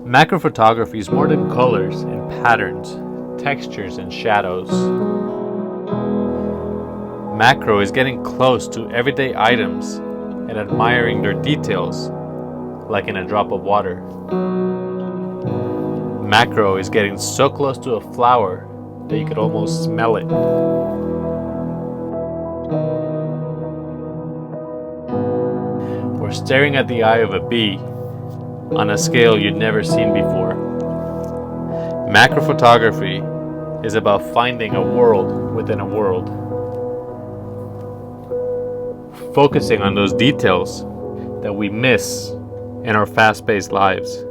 Macro photography is more than colors and patterns, textures and shadows. Macro is getting close to everyday items and admiring their details, like in a drop of water. Macro is getting so close to a flower that you could almost smell it. We're staring at the eye of a bee on a scale you'd never seen before. Macro photography is about finding a world within a world, focusing on those details that we miss in our fast-paced lives.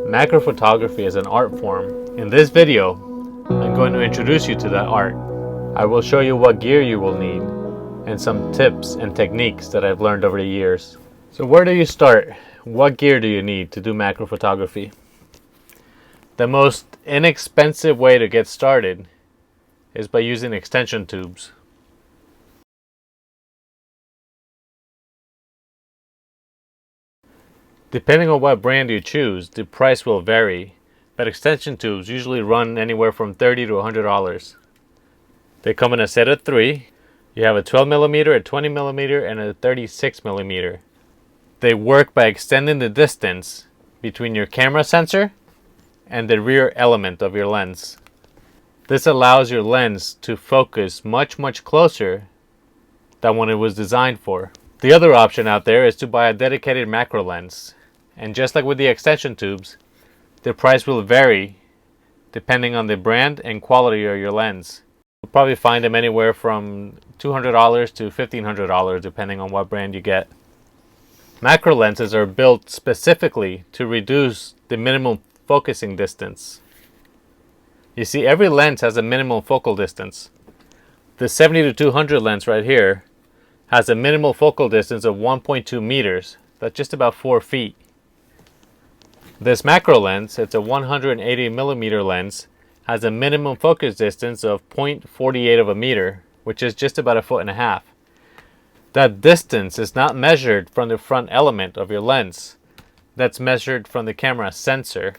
Macro photography is an art form. In this video, I'm going to introduce you to that art. I will show you what gear you will need and some tips and techniques that I've learned over the years. So where do you start? What gear do you need to do macro photography? The most inexpensive way to get started is by using extension tubes. Depending on what brand you choose, the price will vary, but extension tubes usually run anywhere from $30 to $100. They come in a set of 3. You have a 12mm, a 20mm, and a 36mm. They work by extending the distance between your camera sensor and the rear element of your lens. This allows your lens to focus much closer than what it was designed for. The other option out there is to buy a dedicated macro lens. And just like with the extension tubes, the price will vary depending on the brand and quality of your lens. You'll probably find them anywhere from $200 to $1,500 depending on what brand you get. Macro lenses are built specifically to reduce the minimum focusing distance. You see, every lens has a minimum focal distance. The 70-200 lens right here has a minimal focal distance of 1.2 meters. That's just about 4 feet. This macro lens, it's a 180mm lens, has a minimum focus distance of 0.48 of a meter, which is just about 1.5 feet. That distance is not measured from the front element of your lens. That's measured from the camera sensor.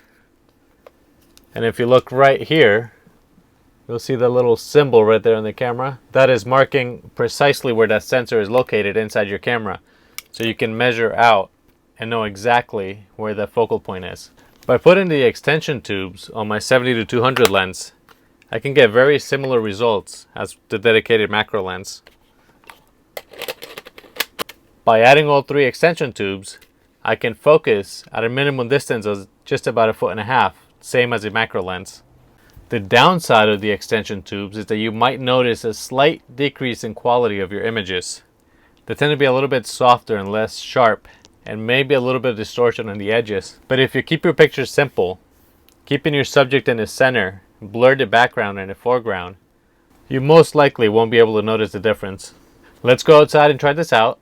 And if you look right here, you'll see the little symbol right there on the camera. That is marking precisely where that sensor is located inside your camera. So you can measure out and know exactly where the focal point is. By putting the extension tubes on my 70-200 lens, I can get very similar results as the dedicated macro lens. By adding all 3 extension tubes, I can focus at a minimum distance of just about 1.5 feet, same as a macro lens. The downside of the extension tubes is that you might notice a slight decrease in quality of your images. They tend to be a little bit softer and less sharp, and maybe a little bit of distortion on the edges. But if you keep your pictures simple, keeping your subject in the center, blur the background and the foreground, you most likely won't be able to notice the difference. Let's go outside and try this out.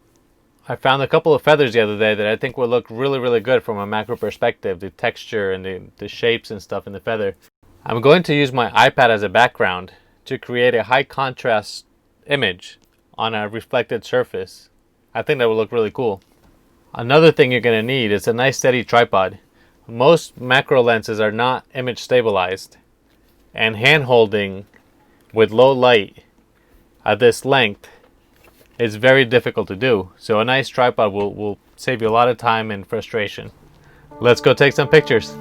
I found a couple of feathers the other day that I think will look really good from a macro perspective, the texture and the shapes and stuff in the feather. I'm going to use my iPad as a background to create a high contrast image on a reflected surface. I think that will look really cool. Another thing you're going to need is a nice steady tripod. Most macro lenses are not image stabilized, and hand holding with low light at this length is very difficult to do. So a nice tripod will save you a lot of time and frustration. Let's go take some pictures.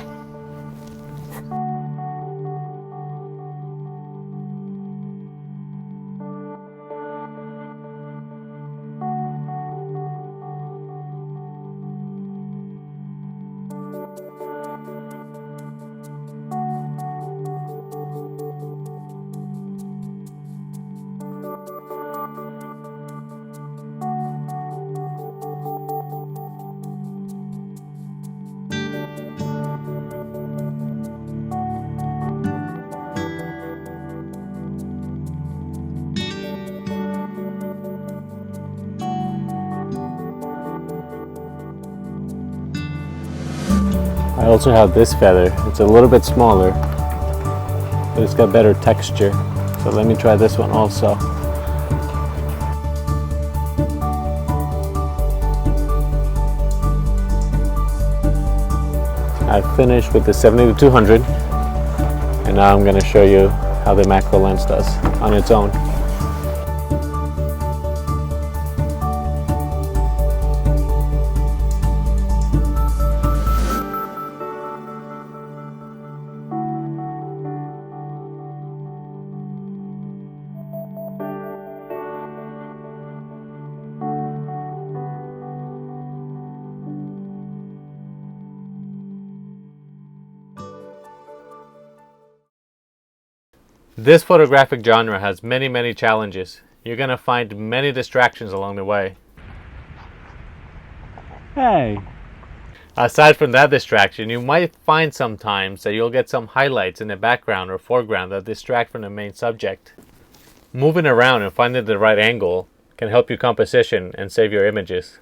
I also have this feather. It's a little bit smaller, but it's got better texture. So let me try this one also. I finished with the 70-200, and now I'm going to show you how the macro lens does on its own. This photographic genre has many challenges. You're going to find many distractions along the way. Hey! Aside from that distraction, you might find sometimes that you'll get some highlights in the background or foreground that distract from the main subject. Moving around and finding the right angle can help you composition and save your images.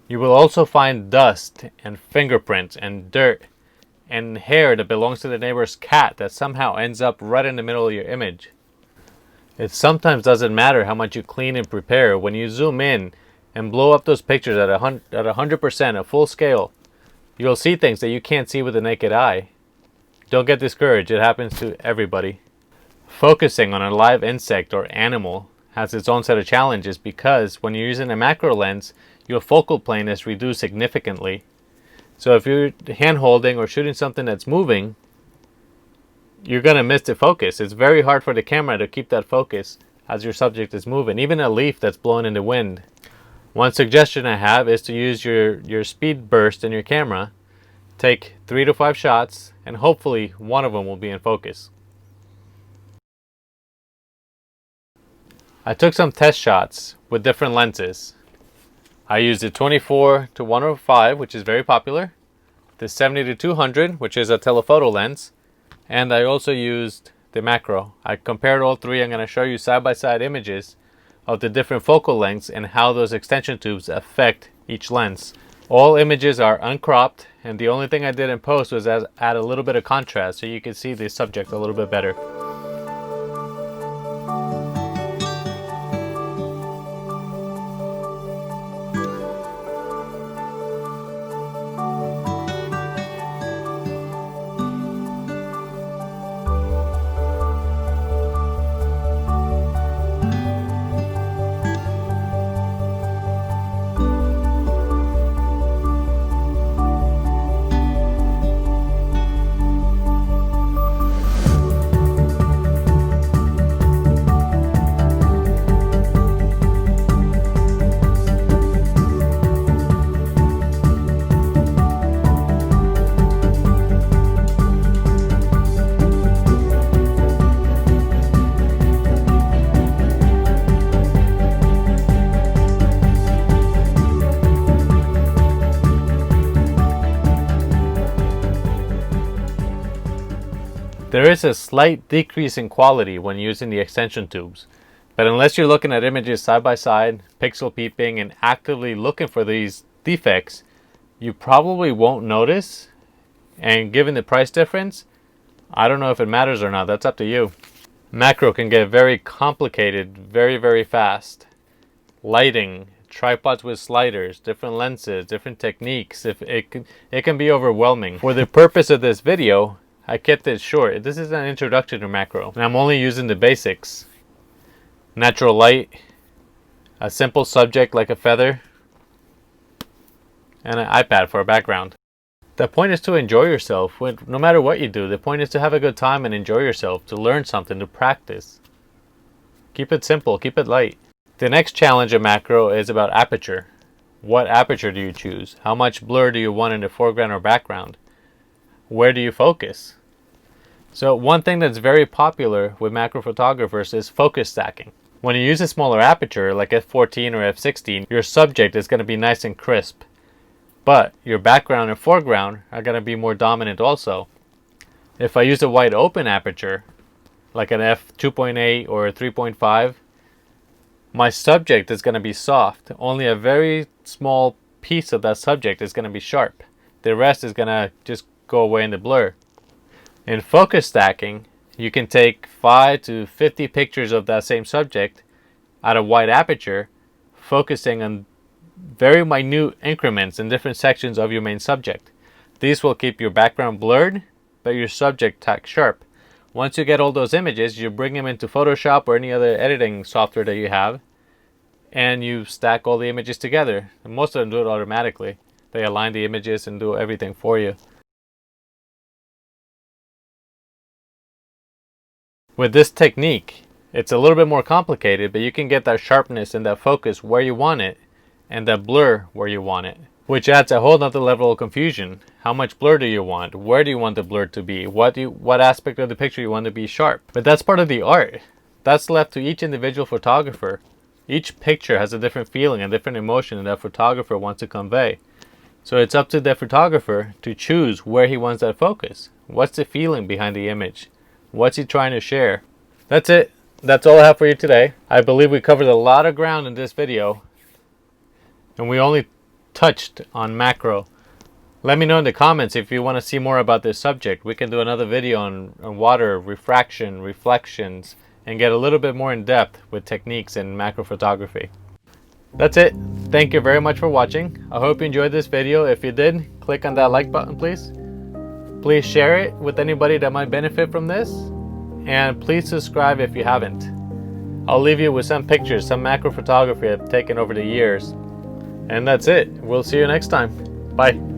You will also find dust and fingerprints and dirt and hair that belongs to the neighbor's cat that somehow ends up right in the middle of your image. It sometimes doesn't matter how much you clean and prepare. When you zoom in and blow up those pictures at 100% at full scale, you'll see things that you can't see with the naked eye. Don't get discouraged, it happens to everybody. Focusing on a live insect or animal has its own set of challenges because when you're using a macro lens, your focal plane is reduced significantly. So if you're hand holding or shooting something that's moving, you're going to miss the focus. It's very hard for the camera to keep that focus as your subject is moving, even a leaf that's blowing in the wind. One suggestion I have is to use your speed burst in your camera. Take 3 to 5 shots and hopefully one of them will be in focus. I took some test shots with different lenses. I used the 24-105, which is very popular, the 70-200, which is a telephoto lens, and I also used the macro. I compared all three. I'm going to show you side-by-side images of the different focal lengths and how those extension tubes affect each lens. All images are uncropped, and the only thing I did in post was add a little bit of contrast so you can see the subject a little bit better. There is a slight decrease in quality when using the extension tubes, but unless you're looking at images side by side, pixel peeping, and actively looking for these defects, you probably won't notice, and given the price difference, I don't know if it matters or not. That's up to you. Macro can get very complicated very fast. Lighting, tripods with sliders, different lenses, different techniques, it can be overwhelming. For the purpose of this video, I kept it short. This is an introduction to macro, and I'm only using the basics. Natural light, a simple subject like a feather, and an iPad for a background. The point is to enjoy yourself. No matter what you do, the point is to have a good time and enjoy yourself, to learn something, to practice. Keep it simple, keep it light. The next challenge of macro is about aperture. What aperture do you choose? How much blur do you want in the foreground or background? Where do you focus? So one thing that's very popular with macro photographers is focus stacking. When you use a smaller aperture like f14 or f16, your subject is going to be nice and crisp, but your background and foreground are going to be more dominant also. If I use a wide open aperture like an f2.8 or a 3.5, my subject is going to be soft. Only a very small piece of that subject is going to be sharp. The rest is going to just go away in the blur. In focus stacking, you can take 5 to 50 pictures of that same subject at a wide aperture, focusing on very minute increments in different sections of your main subject. These will keep your background blurred, but your subject tack sharp. Once you get all those images, you bring them into Photoshop or any other editing software that you have, and you stack all the images together. And most of them do it automatically. They align the images and do everything for you. With this technique, it's a little bit more complicated, but you can get that sharpness and that focus where you want it, and that blur where you want it, which adds a whole nother level of confusion. How much blur do you want? Where do you want the blur to be? What aspect of the picture you want to be sharp? But that's part of the art. That's left to each individual photographer. Each picture has a different feeling and different emotion that photographer wants to convey. So it's up to the photographer to choose where he wants that focus. What's the feeling behind the image? What's he trying to share? That's it. That's all I have for you today. I believe we covered a lot of ground in this video, and we only touched on macro. Let me know in the comments if you want to see more about this subject. We can do another video on water, refraction, reflections, and get a little bit more in depth with techniques in macro photography. That's it. Thank you very much for watching. I hope you enjoyed this video. If you did, click on that like button, please. Please share it with anybody that might benefit from this. And please subscribe if you haven't. I'll leave you with some pictures, some macro photography I've taken over the years. And that's it. We'll see you next time. Bye.